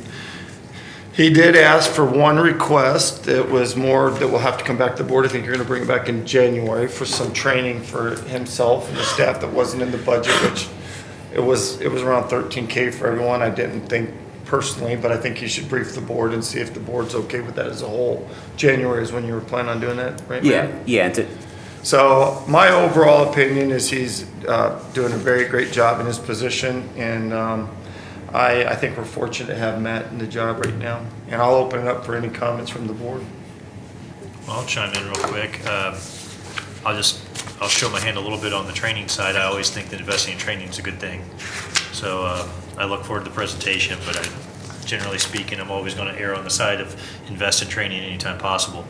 He did ask for one request that was more that will have to come back to the board. I think you're going to bring it back in January for some training for himself and the staff that wasn't in the budget, which it was around $13K for everyone. I didn't think personally, but I think you should brief the board and see if the board's okay with that as a whole. January is when you were planning on doing that, right? Yeah. So my overall opinion is he's doing a very great job in his position, and I think we're fortunate to have Matt in the job right now. And I'll open it up for any comments from the board. Well, I'll chime in real quick. I'll show my hand a little bit on the training side. I always think that investing in training is a good thing. So I look forward to the presentation, but generally speaking, I'm always going to err on the side of invest in training anytime possible.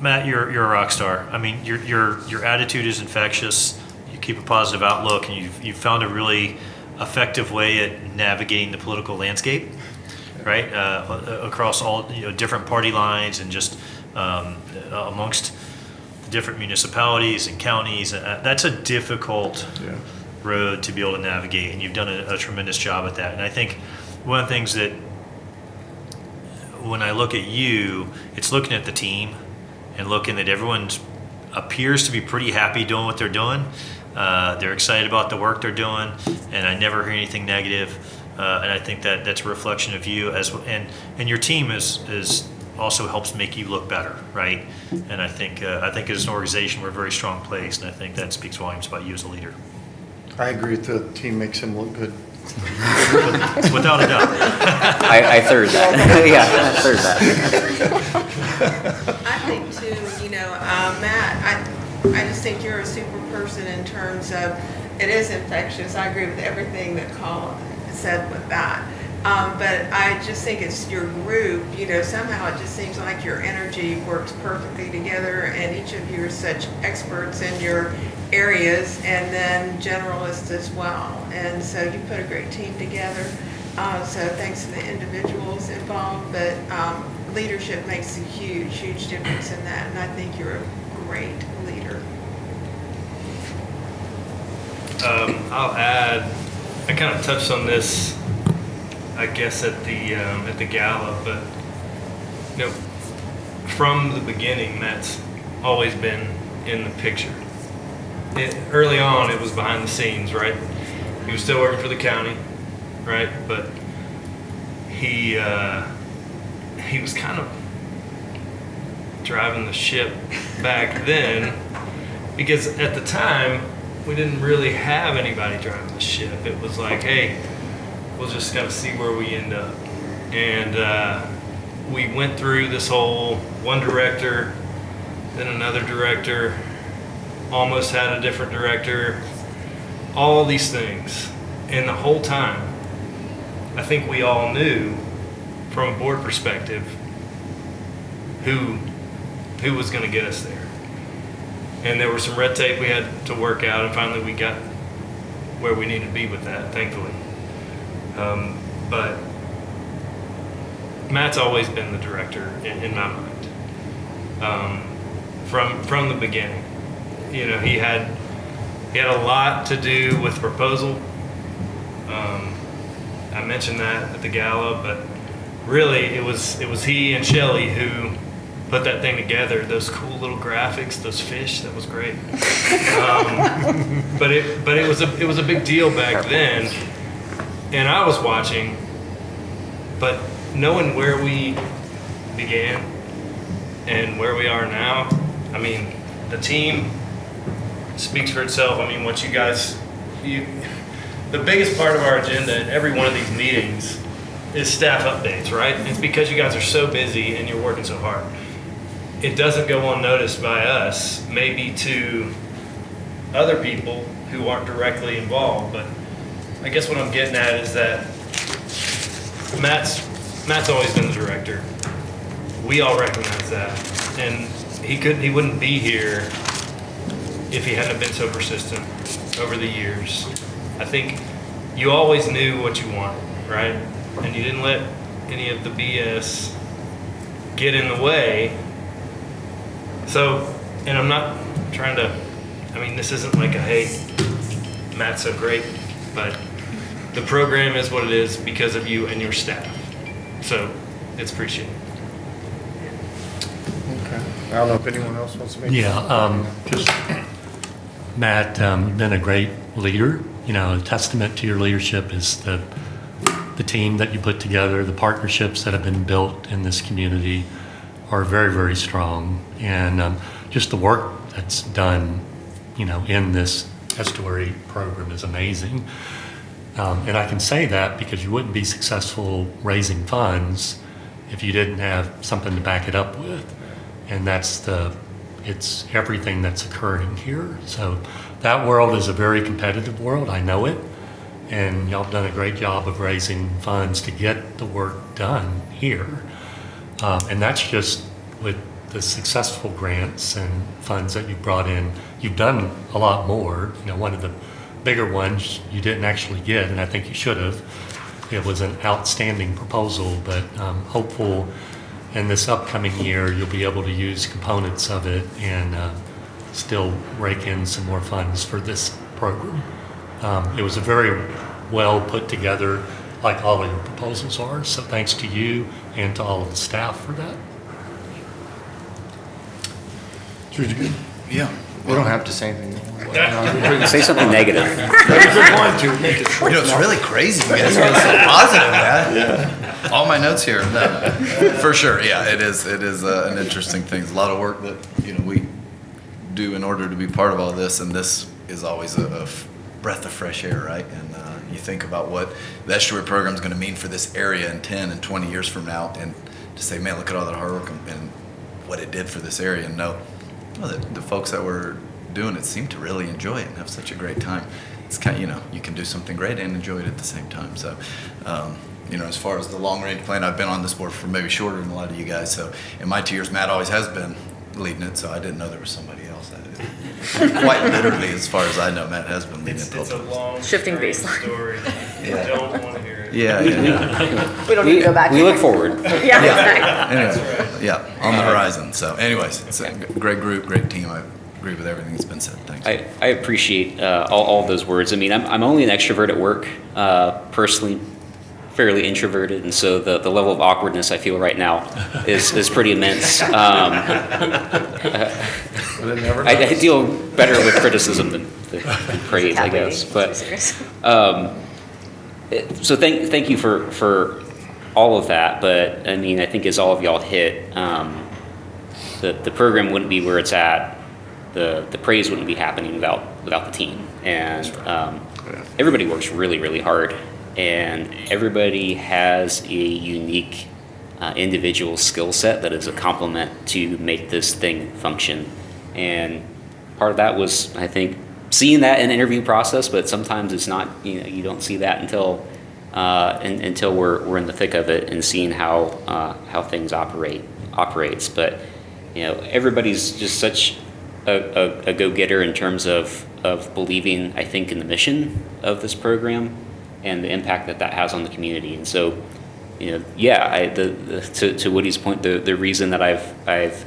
Matt, you're a rock star. I mean, your attitude is infectious. You keep a positive outlook, and you've found a really effective way at navigating the political landscape, right? Across all different party lines and just amongst different municipalities and counties. That's a difficult road to be able to navigate, and you've done a tremendous job at that. And I think one of the things that when I look at you, it's looking at the team and looking that everyone appears to be pretty happy doing what they're doing. They're excited about the work they're doing, and I never hear anything negative. And I think that that's a reflection of you and your team is also helps make you look better, right? And I think as an organization, we're a very strong place, and I think that speaks volumes about you as a leader. I agree with the team makes him look good. Without a doubt. I third that. Yeah, I third that. I think too, Matt, I just think you're a super person in terms of, it is infectious. I agree with everything that Colin said with that. But I just think it's your group, somehow it just seems like your energy works perfectly together, and each of you are such experts in your areas, and then generalists as well. And so you put a great team together. So thanks to the individuals involved, but leadership makes a huge, huge difference in that, and I think you're a great leader. I'll add, I kind of touched on this, I guess, at the gala, but from the beginning, Matt's always been in the picture. Early on, it was behind the scenes, right? He was still working for the county, right? But he was kind of driving the ship back then, because at the time we didn't really have anybody driving the ship. It was like, hey, we'll just kind of see where we end up. And we went through this whole one director, then another director, almost had a different director, all these things. And the whole time, I think we all knew from a board perspective who was going to get us there. And there was some red tape we had to work out, and finally we got where we needed to be with that, thankfully. But Matt's always been the director in my mind. From the beginning, he had a lot to do with proposal. I mentioned that at the gala, but really it was he and Shelley who put that thing together. Those cool little graphics, those fish, that was great. But it was a big deal back then, and I was watching, but knowing where we began and where we are now, I mean, the team speaks for itself. I mean, what you guys, the biggest part of our agenda in every one of these meetings is staff updates, right? It's because you guys are so busy and you're working so hard. It doesn't go unnoticed by us, maybe to other people who aren't directly involved, but I guess what I'm getting at is that Matt's always been the director. We all recognize that, and he wouldn't be here if he hadn't been so persistent over the years. I think you always knew what you wanted, right? And you didn't let any of the BS get in the way. So, and I'm not trying to, this isn't like a, hey, Matt's so great, but the program is what it is because of you and your staff. So, it's appreciated. Okay. I don't know if anyone else wants to make. Yeah, just Matt, you've been a great leader. A testament to your leadership is the team that you put together, the partnerships that have been built in this community are very, very strong. And just the work that's done, in this estuary program is amazing. And I can say that because you wouldn't be successful raising funds if you didn't have something to back it up with. And it's everything that's occurring here. So that world is a very competitive world, I know it. And y'all have done a great job of raising funds to get the work done here. And that's just with the successful grants and funds that you've brought in. You've done a lot more. One of the bigger ones you didn't actually get, and I think you should have. It was an outstanding proposal, but hopeful in this upcoming year you'll be able to use components of it and still rake in some more funds for this program. It was a very well put together, like all of your proposals are, so thanks to you and to all of the staff for that. Yeah. We don't have to say anything. Say something negative. You know, it's really crazy. You guys feel so positive, man. Yeah. All my notes here. No, for sure. Yeah, it is. It is an interesting thing. It's a lot of work that we do in order to be part of all this, and this is always a breath of fresh air, right? And you think about what the estuary program is going to mean for this area in 10 and 20 years from now, and to say, man, look at all that hard work and what it did for this area, and know that the folks that were doing it seem to really enjoy it and have such a great time. It's kind of, you can do something great and enjoy it at the same time. So, as far as the long range plan, I've been on this board for maybe shorter than a lot of you guys. So in my 2 years, Matt always has been leading it. So I didn't know there was somebody else. Quite literally, as far as I know, Matt has been leading it. It's a long, Shifting strange baseline. story. You don't want to hear it. Yeah. We don't need to go back. We look forward. Yeah. Anyway, yeah, on the horizon. So anyways, it's a great group, great team. I agree with everything that's been said. Thanks. I appreciate all those words. I mean, I'm only an extrovert at work, personally, fairly introverted, and so the level of awkwardness I feel right now is pretty immense. I deal better with criticism than praise, I guess. But so thank you for all of that. But I mean, I think as all of y'all hit, the program wouldn't be where it's at. The praise wouldn't be happening without the team, and everybody works really, really hard, and everybody has a unique individual skill set that is a complement to make this thing function. And part of that was, I think, seeing that in the interview process, but sometimes it's not, you don't see that until we're in the thick of it and seeing how things operates. But everybody's just such a go-getter in terms of believing, I think, in the mission of this program and the impact that has on the community. And so, to Woody's point, the reason that I've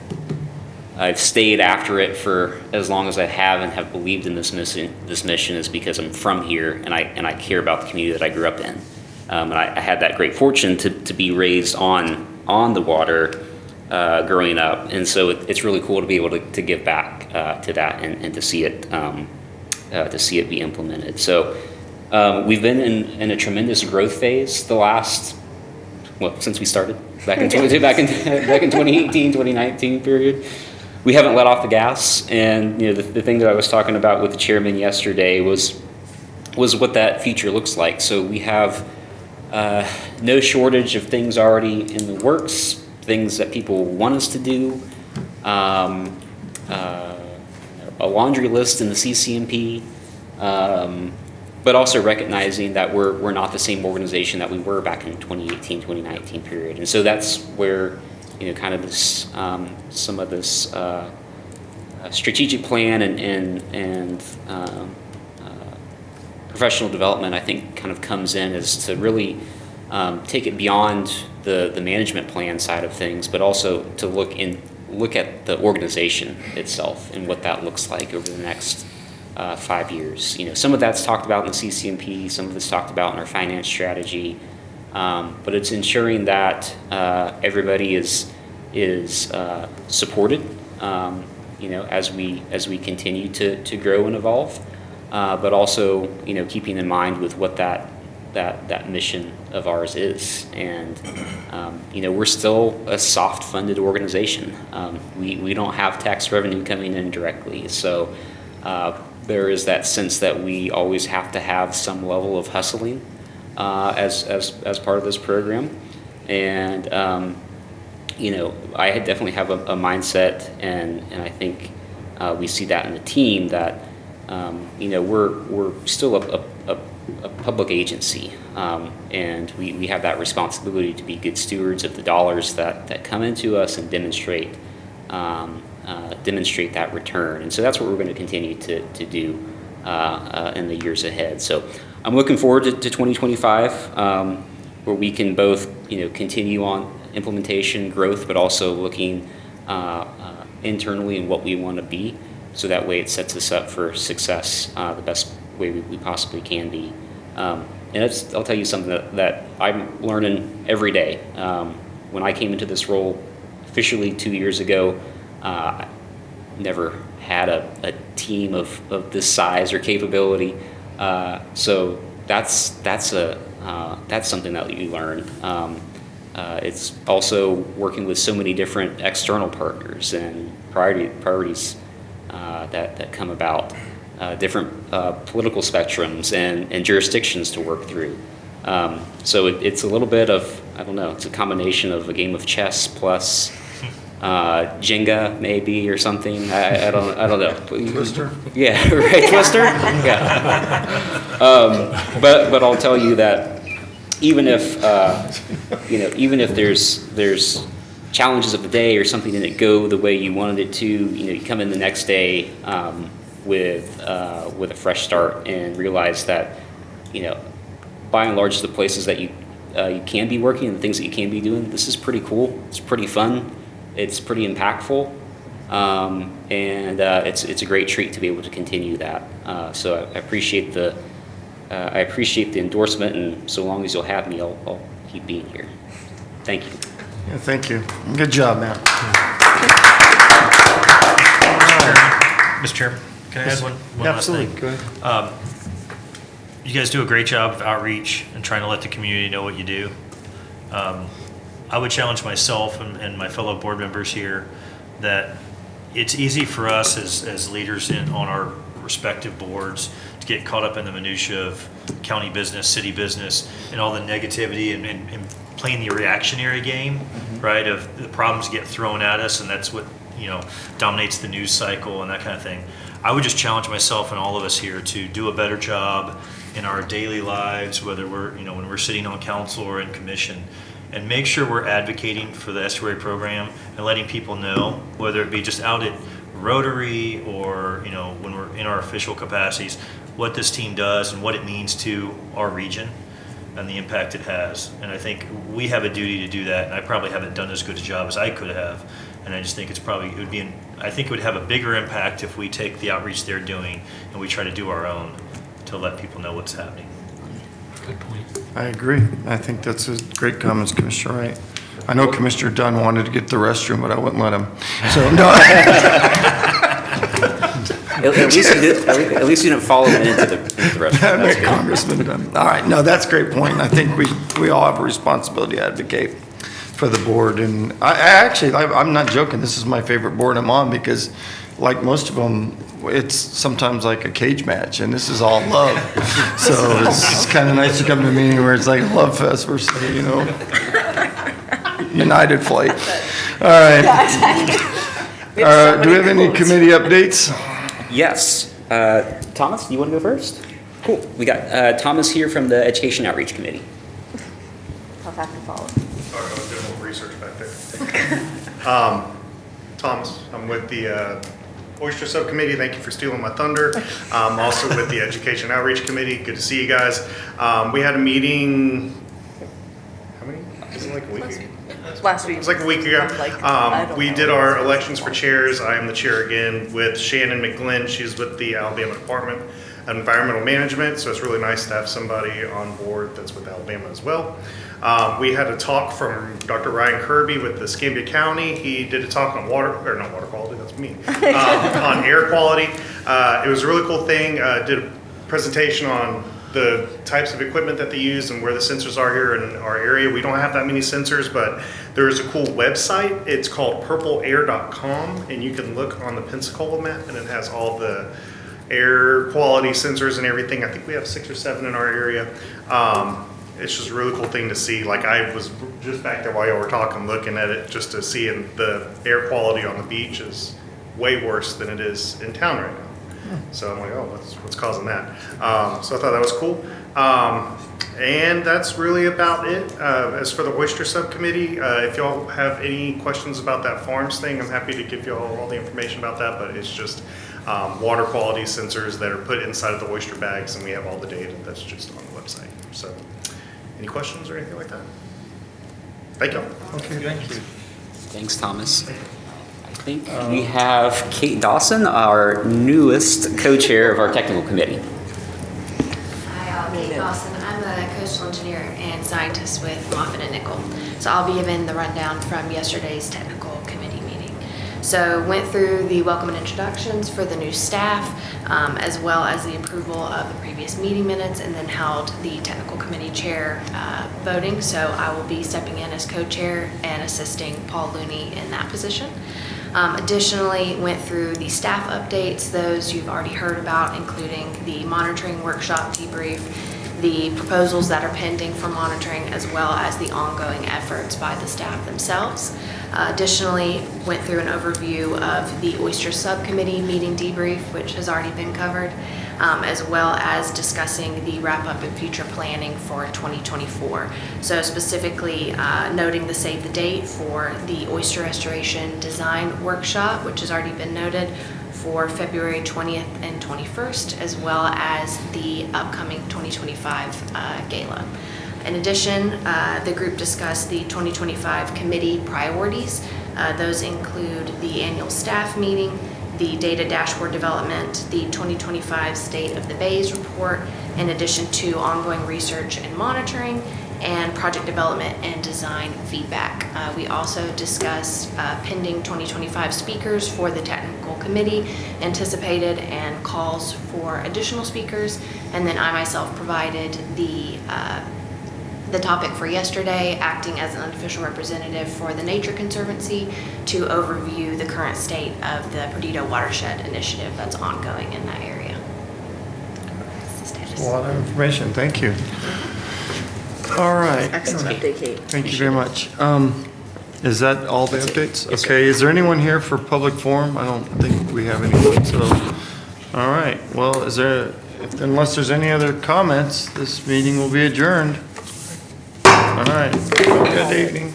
stayed after it for as long as I have and have believed in this mission is because I'm from here and I care about the community that I grew up in. And I had that great fortune to be raised on the water growing up, and so it's really cool to be able to give back to that and to see it be implemented. So we've been in a tremendous growth phase since we started back in 2018, 2019 period. We haven't let off the gas, and the thing that I was talking about with the chairman yesterday was what that future looks like. So we have no shortage of things already in the works, things that people want us to do, a laundry list in the CCMP, but also recognizing that we're not the same organization that we were back in 2018, 2019 period. And so that's where kind of this some of this strategic plan and professional development, I think, kind of comes in as to really take it beyond the management plan side of things, but also to look at the organization itself and what that looks like over the next 5 years. Some of that's talked about in the CCMP, some of it's talked about in our finance strategy, but it's ensuring that everybody is supported, as we continue to grow and evolve, but also keeping in mind with what that mission of ours is. And we're still a soft funded organization. We don't have tax revenue coming in directly, so there is that sense that we always have to have some level of hustling as part of this program. And I definitely have a mindset, and I think we see that in the team that we're still a public agency, and we have that responsibility to be good stewards of the dollars that come into us and demonstrate that return. And so that's what we're going to continue to do in the years ahead. So I'm looking forward to 2025, where we can both continue on implementation growth, but also looking internally in what we want to be, so that way it sets us up for success the best way we possibly can be. And I'll tell you something that I'm learning every day. When I came into this role officially 2 years ago, I never had a team of this size or capability. So that's something that you learn. It's also working with so many different external partners and priorities that come about, different political spectrums and jurisdictions to work through. So it's a little bit of, I don't know, it's a combination of a game of chess plus Jenga maybe or something. I don't know. Twister? Yeah, right, Twister? Yeah. But I'll tell you that even if there's challenges of the day or something didn't go the way you wanted it to, you come in the next day with a fresh start and realize that, by and large, the places that you can be working and the things that you can be doing, this is pretty cool. It's pretty fun. It's pretty impactful. And it's a great treat to be able to continue that. So I appreciate the endorsement, and so long as you'll have me, I'll keep being here. Thank you. Yeah, thank you. Good job, man. Mr. Chairman, can I add one last thing? Absolutely, go ahead. You guys do a great job of outreach and trying to let the community know what you do. I would challenge myself and my fellow board members here that it's easy for us as leaders on our respective boards to get caught up in the minutia of county business, city business, and all the negativity and playing the reactionary game, right? Of the problems get thrown at us, and that's what dominates the news cycle and that kind of thing. I would just challenge myself and all of us here to do a better job in our daily lives, whether we're when we're sitting on council or in commission, and make sure we're advocating for the estuary program and letting people know, whether it be just out at Rotary or when we're in our official capacities, what this team does and what it means to our region and the impact it has. And I think we have a duty to do that, and I probably haven't done as good a job as I could have. And I just think I think it would have a bigger impact if we take the outreach they're doing and we try to do our own to let people know what's happening. Good point. I agree. I think that's a great comments, Commissioner Wright. I know Commissioner Dunn wanted to get the restroom, but I wouldn't let him. So, no. At least you didn't follow me into the restroom. Congressman Dunn. All right, no, that's a great point. I think we all have a responsibility to advocate for the board. And I'm not joking. This is my favorite board I'm on because, like most of them, it's sometimes like a cage match, and this is all love. So it's kind of nice to come to a meeting where it's like a love fest versus, United flight. All right. Do we have any committee updates? Yes. Thomas, you want to go first? Cool. We got Thomas here from the Education Outreach Committee. I'll have to follow. Sorry, I was doing a little research back there. Thomas, I'm with the Oyster Subcommittee. Thank you for stealing my thunder. I'm also with the Education Outreach Committee. Good to see you guys. We had a meeting, how many? Was it like a week ago? Last week. It was like a week ago. We did our elections for chairs. I am the chair again with Shannon McGlynn. She's with the Alabama Department of Environmental Management, so it's really nice to have somebody on board that's with Alabama as well. We had a talk from Dr. Ryan Kirby with the Escambia County. He did a talk on water quality, that's me, on air quality. It was a really cool thing. Did a presentation on the types of equipment that they use and where the sensors are here in our area. We don't have that many sensors, but there's a cool website. It's called purpleair.com, and you can look on the Pensacola map, and it has all the air quality sensors and everything. I think we have 6 or 7 in our area. It's just a really cool thing to see. Like, I was just back there while y'all were talking, looking at it just to see, and the air quality on the beach is way worse than it is in town right now. So I'm like, oh, what's causing that? So I thought that was cool. And that's really about it. As for the Oyster Subcommittee, if y'all have any questions about that farms thing, I'm happy to give y'all all the information about that, but it's just water quality sensors that are put inside of the oyster bags, and we have all the data that's just on the website. So any questions or anything like that? Thank you. Okay, thank you. Thanks, Thomas. I think we have Kate Dawson, our newest co-chair of our technical committee. Hi, I'm Kate Dawson. I'm a coastal engineer and scientist with Moffitt and Nickel. So I'll be giving the rundown from yesterday's technical committee meeting. So went through the welcome and introductions for the new staff, as well as the approval of the previous meeting minutes, and then held the technical committee chair voting. So I will be stepping in as co-chair and assisting Paul Looney in that position. Additionally, went through the staff updates, those you've already heard about, including the monitoring workshop debrief, the proposals that are pending for monitoring, as well as the ongoing efforts by the staff themselves. Additionally, went through an overview of the Oyster Subcommittee meeting debrief, which has already been covered, as well as discussing the wrap-up and future planning for 2024. So specifically noting the save the date for the Oyster Restoration Design Workshop, which has already been noted, for February 20th and 21st, as well as the upcoming 2025 gala. In addition, the group discussed the 2025 committee priorities. Those include the annual staff meeting, the data dashboard development, the 2025 State of the Bays report, in addition to ongoing research and monitoring, and project development and design feedback. We also discussed pending 2025 speakers for the technical committee, anticipated, and calls for additional speakers. And then I myself provided the topic for yesterday, acting as an unofficial representative for the Nature Conservancy to overview the current state of the Perdido Watershed Initiative that's ongoing in that area. A lot of information, thank you. All right. Excellent update, Kate. Thank you very much. Is that all the updates? Okay, is there anyone here for public forum? I don't think we have anyone, so. All right, well, unless there's any other comments, this meeting will be adjourned. All right, good evening.